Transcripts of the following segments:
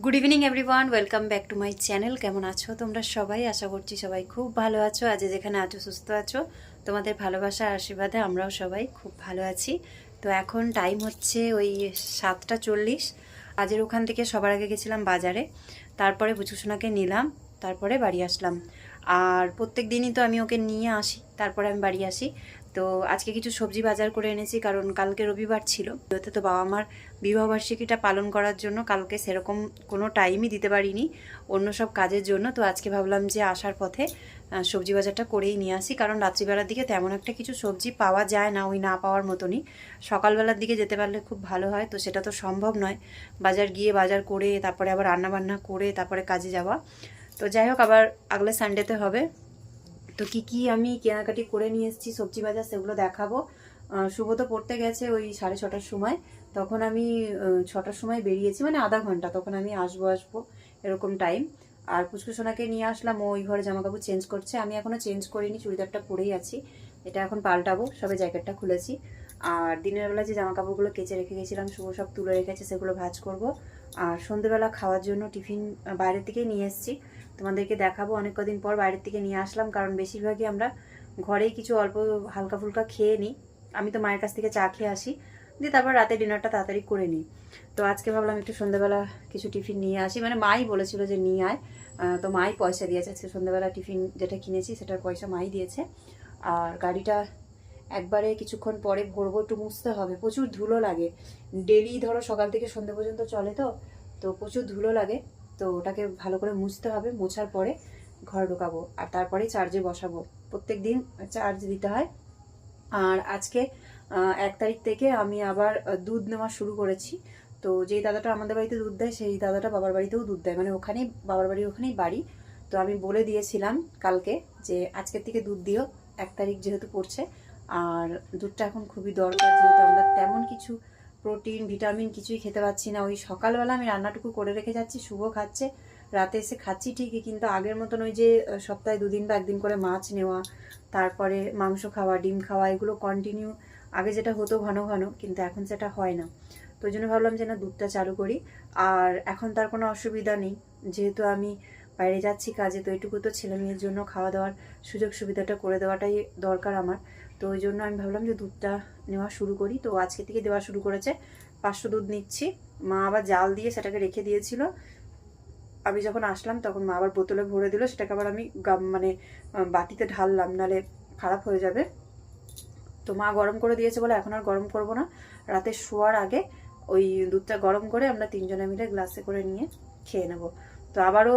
Good evening everyone, welcome back to my channel. কেমন আছো তোমরা সবাই? আশা করছি সবাই খুব ভালো আছো। আজ যেখানে আছো সুস্থ আছো, তোমাদের ভালোবাসা আর আশীর্বাদে আমরাও সবাই খুব ভালো আছি। তো এখন টাইম হচ্ছে ওই 7টা 40। আজের ওখান থেকে সবার আগে গেছিলাম বাজারে, তারপরে বুচুসোনাকে নিলাম, তারপরে বাড়ি আসলাম। আর প্রত্যেক দিনই তো আমি ওকে নিয়ে আসি, তারপরে আমি বাড়ি আসি। তো আজকে কিছু সবজি বাজার করে এনেছি, কারণ কালকে রবিবার ছিল। তো বাবা মার বিবাহবার্ষিকীটা পালন করার জন্য কালকে সেরকম কোনো টাইমই দিতে পারিনি অন্য সব কাজের জন্য। তো আজকে ভাবলাম যে আসার পথে সবজি বাজারটা করেই নিয়ে আসি, কারণ রাত্রিবেলার দিকে তেমন একটা কিছু সবজি পাওয়া যায় না, ওই না পাওয়ার মতনই। সকালবেলার দিকে যেতে পারলে খুব ভালো হয়, তো সেটা তো সম্ভব নয়। বাজার গিয়ে বাজার করে তারপরে আবার রান্নাবান্না করে তারপরে কাজে যাওয়া। তো যাই হোক, আবার আগলে সানডেতে হবে। তো কি আমি কেনাকাটি করে নিয়ে এসেছি সবজি বাজার, সেগুলো দেখাবো। শুভ তো পড়তে গেছে ওই 6:30টার সময়, তখন আমি 6টার সময় বেরিয়েছি, মানে আধা ঘন্টা, তখন আমি আসবো এরকম টাইম। আর পুচকুসোনাকে নিয়ে আসলাম, ও ওই ঘরে জামাকাপড় চেঞ্জ করছে, আমি এখনও চেঞ্জ করিনি, চুড়িদারটা পরেই আছি। এটা এখন পাল্টাবো, সবে জ্যাকেটটা খুলেছি। আর দিনের বেলা যে জামাকাপড়গুলো কেচে রেখে গেছিলাম শুভ সব তুলে রেখেছে, সেগুলো ভাঁজ করব। আর সন্ধেবেলা খাওয়ার জন্য টিফিন বাইরের থেকেই নিয়ে এসেছি, তোমাদেরকে দেখাবো। অনেক কদিন পর বাইরের থেকে নিয়ে আসলাম, কারণ বেশিরভাগই আমরা ঘরেই কিছু অল্প হালকা ফুলকা খেয়ে নিই। আমি তো মায়ের কাছ থেকে চা খেয়ে আসি, দিয়ে তারপর রাতে ডিনারটা তাড়াতাড়ি করে নিই। তো আজকে ভাবলাম একটু সন্ধ্যাবেলা কিছু টিফিন নিয়ে আসি, মানে মাই বলেছিল যে নিয়ে আয়। তো মাই পয়সা দিয়েছে, আজকে সন্ধ্যাবেলা টিফিন যেটা কিনেছি সেটার পয়সা মাই দিয়েছে। আর গাড়িটা একবারে কিছুক্ষণ পরে ভরবো, একটু মুছতে হবে, প্রচুর ধুলো লাগে। ডেলি ধরো সকাল থেকে সন্ধ্যে পর্যন্ত চলে, তো প্রচুর ধুলো লাগে। তো ওটাকে ভালো করে মুছতে হবে, মোছার পরে ঘর ঢোকাবো, আর তারপরে চার্জে বসাবো। প্রত্যেক দিন চার্জ দিতে হয়। আর আজকে 1 তারিখ থেকে আমি আবার দুধ নেওয়া শুরু করেছি। তো যেই দাদাটা আমাদের বাড়িতে দুধ দেয়, সেই দাদাটা বাবার বাড়িতেও দুধ দেয়, মানে ওখানেই বাবার বাড়ির ওখানেই বাড়ি। তো আমি বলে দিয়েছিলাম কালকে যে আজকের থেকে দুধ দিও, 1 তারিখ যেহেতু পড়ছে। আর দুধটা এখন খুবই দরকার, যেহেতু আমরা তেমন কিছু প্রোটিন ভিটামিন কিছুই খেতে পাচ্ছি না। ওই সকালবেলা আমি রান্নাটুকু করে রেখে যাচ্ছি, শুভ খাচ্ছে, রাতে এসে খাচ্ছি ঠিকই, কিন্তু আগের মতন ওই যে সপ্তাহে 2 দিন বা 1 দিন করে মাছ নেওয়া, তারপরে মাংস খাওয়া, ডিম খাওয়া, এগুলো কন্টিনিউ আগে যেটা হতো ঘন ঘন, কিন্তু এখন সেটা হয় না। তো ওই জন্য ভাবলাম যে না, দুধটা চালু করি। আর এখন তার কোনো অসুবিধা নেই, যেহেতু আমি বাইরে যাচ্ছি কাজে, তো এটুকু তো ছেলে মেয়ের জন্য খাওয়া দাওয়ার সুযোগ সুবিধাটা করে দেওয়াটাই দরকার আমার। তো ওই জন্য আমি ভাবলাম যে দুধটা নেওয়া শুরু করি। তো আজকে থেকে দেওয়া শুরু করেছে, 500 দুধ নিচ্ছি। মা আবার জাল দিয়ে সেটাকে রেখে দিয়েছিল, আমি যখন আসলাম তখন মা আবার বোতলে ভরে দিল, সেটাকে আবার আমি মানে বাটিতে ঢাললাম, নালে খারাপ হয়ে যাবে। তো মা গরম করে দিয়েছে বলে এখন আর গরম করব না, রাতে শোয়ার আগে ওই দুধটা গরম করে আমরা 3 জনে মিলে গ্লাসে করে নিয়ে খেয়ে নেব। তো আবারও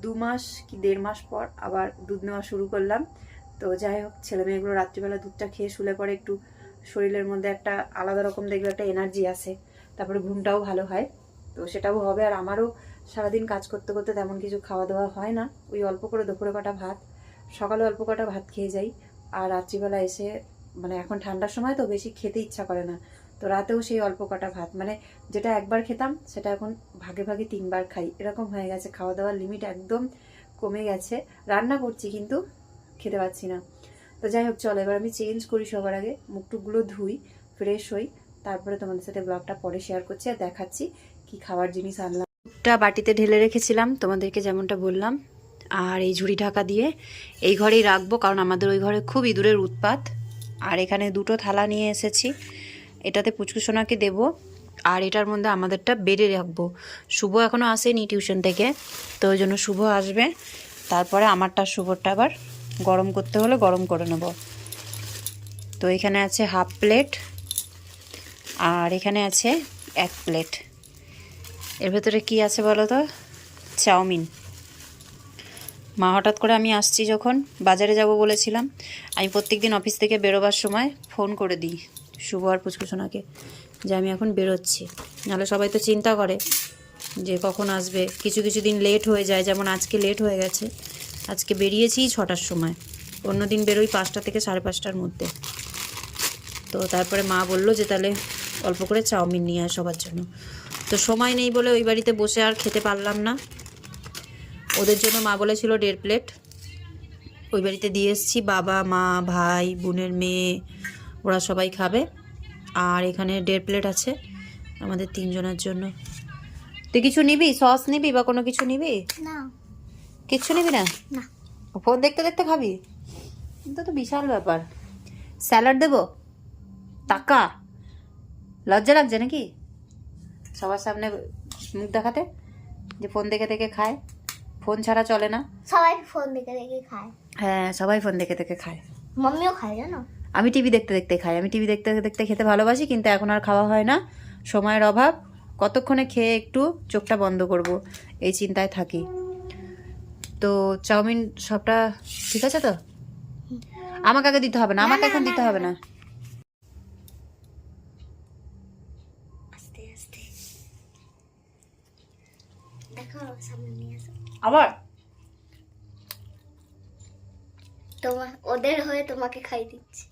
2 মাস কি 1.5 মাস পর আবার দুধ নেওয়া শুরু করলাম। তো যাই হোক, ছেলে মেয়েগুলো রাত্রিবেলা দুধটা খেয়ে শুলে পরে একটু শরীরের মধ্যে একটা আলাদা রকম দেখবে একটা এনার্জি আসে, তারপরে ঘুমটাও ভালো হয়। তো সেটাও হবে। আর আমারও সারাদিন কাজ করতে করতে তেমন কিছু খাওয়া দাওয়া হয় না, ওই অল্প করে দুপুরে কটা ভাত, সকালে অল্প কটা ভাত খেয়ে যাই। আর রাত্রিবেলা এসে, মানে এখন ঠান্ডার সময় তো বেশি খেতে ইচ্ছা করে না, তো রাতেও সেই অল্প কটা ভাত, মানে যেটা একবার খেতাম সেটা এখন ভাগে ভাগে 3বার খাই, এরকম হয়ে গেছে। খাওয়া দাওয়ার লিমিট একদম কমে গেছে। রান্না করছি কিন্তু খেতে পাচ্ছি না। তো যাই হোক, চলো এবার আমি চেঞ্জ করি, সবার আগে মুখটুকগুলো ধুই, ফ্রেশ হই, তারপরে তোমাদের সাথে ব্লগটা পরে শেয়ার করছি আর দেখাচ্ছি কি খাবার জিনিস আনলাম। দুধটা বাটিতে ঢেলে রেখেছিলাম তোমাদেরকে যেমনটা বললাম, আর এই ঝুড়ি ঢাকা দিয়ে এই ঘরেই রাখবো, কারণ আমাদের ওই ঘরে খুব ইঁদুরের উৎপাত। আর এখানে 2টো থালা নিয়ে এসেছি, এটাতে পুচকুসোনাকে দেব, আর এটার মধ্যে আমাদেরটা বেড়ে রাখবো। শুভ এখনও আসেনি টিউশন থেকে, তো ওই জন্য শুভ আসবে, তারপরে আমারটা শুভরটা আবার গরম করতে হলে গরম করে নেব। তো এখানে আছে 1/2 প্লেট, আর এখানে আছে 1 প্লেট। এর ভেতরে কি আছে বলো তো? চাউমিন। মা হঠাৎ করে, আমি আসছি যখন, বাজারে যাব বলেছিলাম, আমি প্রত্যেকদিন অফিস থেকে বেরোবার সময় ফোন করে দিই শুভ আর পুচকুসোনাকে যে আমি এখন বেরোচ্ছি, নাহলে সবাই তো চিন্তা করে যে কখন আসবে। কিছু কিছু দিন লেট হয়ে যায়, যেমন আজকে লেট হয়ে গেছে, আজকে বেরিয়েছি 6টার সময়, অন্য দিন বেরোই 5টা থেকে 5:30টার মধ্যে। তো তারপরে মা বললো যে তাহলে অল্প করে চাউমিন নিয়ে আয় সবার জন্য। তো সময় নেই বলে ওই বাড়িতে বসে আর খেতে পারলাম না, ওদের জন্য মা বলেছিল 1.5 প্লেট, ওই বাড়িতে দিয়ে এসেছি। বাবা, মা, ভাই, বোনের মেয়ে, ওরা সবাই খাবে। আর এখানে 1.5 প্লেট আছে আমাদের 3 জনের জন্য। তুই কিছু নিবি, সস নিবি বা কোনো কিছু নিবি? না কিচ্ছু নিবি না? না ফোন দেখতে দেখতে খাবি? এটা তো বিশাল ব্যাপার। স্যালাড দেবো? টাকা লজ্জা লাগছে নাকি সবার সামনে মুখ দেখাতে যে ফোন দেখে দেখে খায়? ফোন ছাড়া চলে না। সবাই ফোন দেখে দেখে খায়। হ্যাঁ, সবাই ফোন দেখে দেখে খায়। মাম্মিও খায় জানো। আমি টিভি দেখতে দেখতে খাই। আমি টিভি দেখতে দেখতে খেতে ভালোবাসি, কিন্তু এখন আর খাওয়া হয় না, সময়ের অভাব। কতক্ষণে খেয়ে একটু চোখটা বন্ধ করব এই চিন্তায় থাকি। তো চাউমিন সবটা ঠিক আছে তো? আমাকে আগে দিতে হবে না, আমাকে এখন দিতে হবে না। আস্তে আস্তে দেখো সামনে নিয়ে আসো। আবার ওদের হয়ে তোমাকে খাই দিচ্ছি।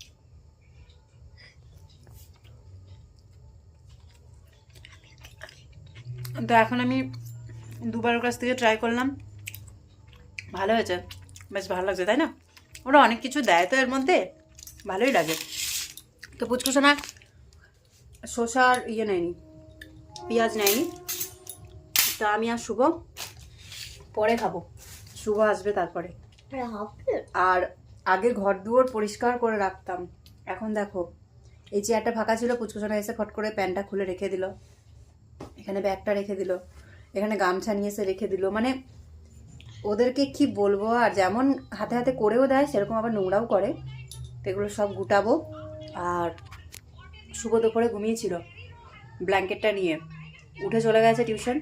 তো এখন আমি দুবার কাছ থেকে ট্রাই করলাম, ভালো হয়েছে, বেশ ভালো লাগছে, তাই না? ওরা অনেক কিছু দেয় তো এর মধ্যে, ভালোই লাগে। তো পুচকুসোনা শসার ইয়ে নেয়নি, পেঁয়াজ নেয়নি। তা আমি আর শুভ পরে খাবো, শুভ আসবে তারপরে। আর আগে ঘর দুয়ার পরিষ্কার করে রাখতাম, এখন দেখো এই চেয়ারটা ফাঁকা ছিল, পুচকুসোনা এসে ফট করে প্যান্টটা খুলে রেখে দিল, এখানে ব্যাগটা রেখে দিল, এখানে গামছা নিয়ে এসে রেখে দিল। মানে ওদেরকে কি বলবো, আর যেমন হাতে হাতে করেও দেয় সেরকম আবার নোংরাও করে। তো এগুলো সব গুটাবো। আর শুভ দুপুরে ঘুমিয়েছিল ব্ল্যাঙ্কেটটা নিয়ে, উঠে চলে গেছে টিউশন,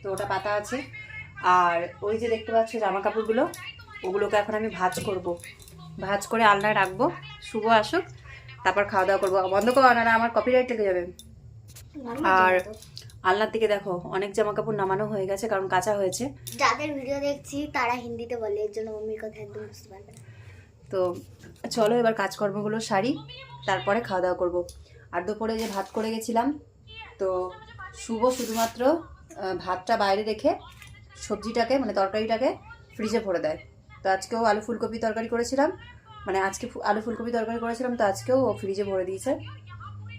তো ওটা পাতা আছে। আর ওই যে দেখতে পাচ্ছ জামা কাপড়গুলো, ওগুলোকে এখন আমি ভাঁজ করব, ভাঁজ করে আলনায় রাখবো। শুভ আসুক, তারপর খাওয়া দাওয়া করবো। বন্ধ করো না, আমার কপিরাইট লেগে যাবে। আর আলনার দিকে দেখো অনেক জামা কাপড় নামানো হয়ে গেছে, কারণ কাঁচা হয়েছে। যাদের ভিডিও দেখছি তারা হিন্দিতে বলে, এর জন্য মম্মির কথা একদম বুঝতে পারবে না। তো চলো এবার কাজকর্মগুলো সারি, তারপরে খাওয়া দাওয়া করবো। আর দুপুরে যে ভাত করে গেছিলাম, তো শুভ শুধুমাত্র ভাতটা বাইরে রেখে সবজিটাকে মানে তরকারিটাকে ফ্রিজে ভরে দেয়। তো আজকেও আলু ফুলকপি তরকারি করেছিলাম, মানে আজকে আলু ফুলকপি তরকারি করেছিলাম, তো আজকেও ও ফ্রিজে ভরে দিয়েছে।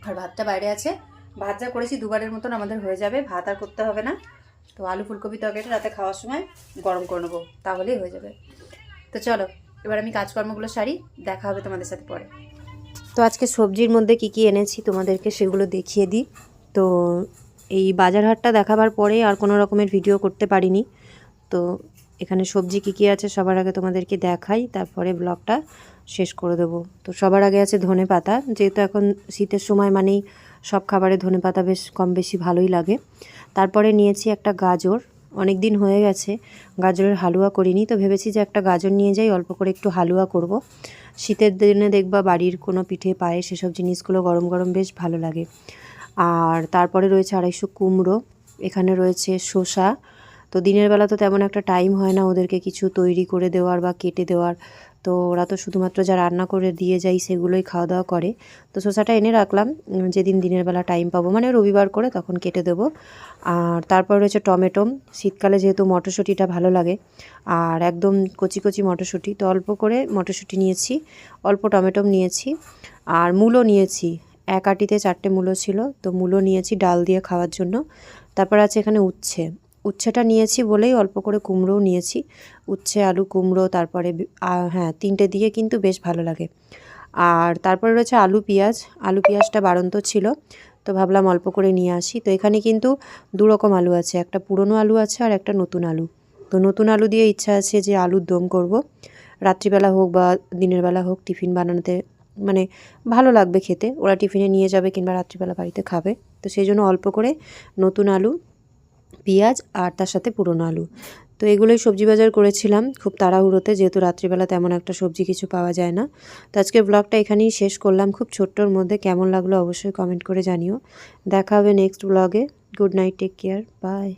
আর ভাতটা বাইরে আছে, ভাত যা করেছি দুবারের মতন আমাদের হয়ে যাবে, ভাত আর করতে হবে না। তো আলু ফুলকপি তরকারিটা রাতে খাওয়ার সময় গরম করে নেবো, তাহলেই হয়ে যাবে। তো চলো এবার আমি কাজকর্মগুলো সারি, দেখা হবে তোমাদের সাথে পরে। তো আজকে সবজির মধ্যে কি কি এনেছি তোমাদেরকে সেগুলো দেখিয়ে দিই। তো এই বাজার হাটটা দেখাবার পরে আর কোনো রকমের ভিডিও করতে পারিনি। তো এখানে সবজি কি কি আছে সবার আগে তোমাদেরকে দেখাই, তারপরে ব্লগটা শেষ করে দেবো। তো সবার আগে আছে ধনেপাতা, যেহেতু এখন শীতের সময় মানেই সব খাবারে ধনেপাতা বেশ কম বেশি ভালোই লাগে। তারপরে নিয়েছি একটা গাজর, অনেক দিন হয়ে গেছে গাজরের হালুয়া করিনি, তো ভেবেছি যে একটা গাজর নিয়ে যাই, অল্প করে একটু হালুয়া করব। শীতের দিনে দেখবা বাড়ির কোনো পিঠে পায়ে সেসব জিনিসগুলো গরম গরম বেশ ভালো লাগে। আর তারপরে রয়েছে 250 কুমড়ো, এখানে রয়েছে শসা। তো দিনের বেলা তো তেমন একটা টাইম হয় না ওদেরকে কিছু তৈরি করে দেওয়ার বা কেটে দেওয়ার, তো ওরা তো শুধুমাত্র যা রান্না করে দিয়ে যাই সেগুলোই খাওয়া দাওয়া করে। তো শসাটা এনে রাখলাম, যেদিন দিনের বেলা টাইম পাবো মানে রবিবার করে তখন কেটে দেবো। আর তারপর রয়েছে টমেটো, শীতকালে যেহেতু মটরশুঁটিটা ভালো লাগে, আর একদম কচি কচি মটরশুঁটি, তো অল্প করে মটরশুঁটি নিয়েছি, অল্প টমেটো নিয়েছি। আর মূলো নিয়েছি, এক আটিতে 4টে মূলো ছিল, তো মূলো নিয়েছি ডাল দিয়ে খাওয়ার জন্য। তারপর আছে এখানে উচ্ছে, উচ্ছেটা নিয়েছি বলেই অল্প করে কুমড়োও নিয়েছি। উচ্ছে আলু কুমড়ো, তারপরে হ্যাঁ 3টে দিয়ে কিন্তু বেশ ভালো লাগে। আর তারপরে রয়েছে আলু পেঁয়াজ, আলু পেঁয়াজটা বাড়ন্ত ছিল, তো ভাবলাম অল্প করে নিয়ে আসি। তো এখানে কিন্তু 2 রকম আলু আছে, একটা পুরনো আলু আছে আর একটা নতুন আলু। তো নতুন আলু দিয়ে ইচ্ছা আছে যে আলুর দম করব, রাত্রিবেলা হোক বা দিনের বেলা হোক টিফিন বানাতে মানে ভালো লাগবে খেতে, ওরা টিফিনে নিয়ে যাবে কিংবা রাত্রিবেলা বাড়িতে খাবে। তো সেই জন্য অল্প করে নতুন আলু, পেঁয়াজ আর তার সাথে পুরনো আলু, তো এগুলোই সবজি বাজার করেছিলাম খুব তাড়াহুড়োতে, যেহেতু রাত্রিবেলা তেমন একটা সবজি কিছু পাওয়া যায় না। তো আজকের ব্লগটা এখানেই শেষ করলাম, খুব ছোট্টর মধ্যে। কেমন লাগলো অবশ্যই কমেন্ট করে জানিও। দেখা হবে নেক্সট ব্লগে। Good night, take care, by.